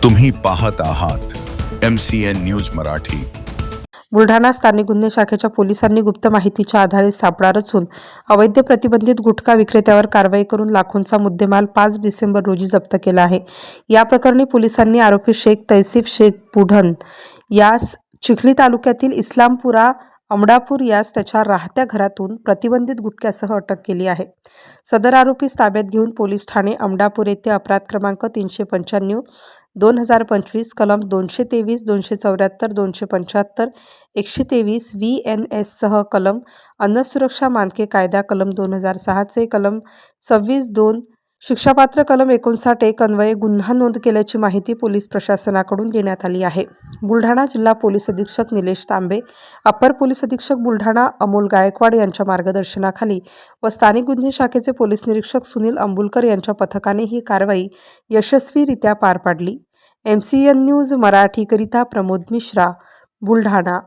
तुम्ही पाहत आहात MCN न्यूज मराठी। बुलढाणा स्थानिक गुन्हे शाखेच्या पोलिसांनी गुप्त माहितीच्या आधारे सापळा रचून अवैध प्रतिबंधित गुटखा विक्रेत्यावर कारवाई करून लाखोंचा मुद्देमाल 5 डिसेंबर रोजी जप्त केला आहे। या प्रकरणी पोलिसांनी आरोपी शेख तैसीफ शेख बुढन यास चिखली तालुक्यातील इस्लामपुरा अमडापूर यास त्याच्या राहत्या घरातून प्रतिबंधित गुटख्यासह अटक केली आहे। सदर आरोपीस ताब्यात घेऊन पोलीस ठाणे अमडापूर येथे अपराध क्रमांक 395 2025 कलम 223 274 275 123 VNS सह कलम अन्न सुरक्षा मानके कायदा कलम 2006 चे कलम 26(2) शिक्षापात्र कलम 59(1) अन्वये गुन्हा नोंद केल्याची माहिती पोलीस प्रशासनाकडून देण्यात आली आहे। बुलढाणा जिल्हा पोलीस अधीक्षक निलेश तांबे, अपर पोलीस अधीक्षक बुलढाणा अमोल गायकवाड यांच्या मार्गदर्शनाखाली व स्थानिक गुन्हे शाखेचे पोलीस निरीक्षक सुनील अंबुलकर यांच्या पथकाने ही कारवाई यशस्वीरित्या पार पाडली। MCN न्यूज मराठीकरिता प्रमोद मिश्रा, बुलढाणा।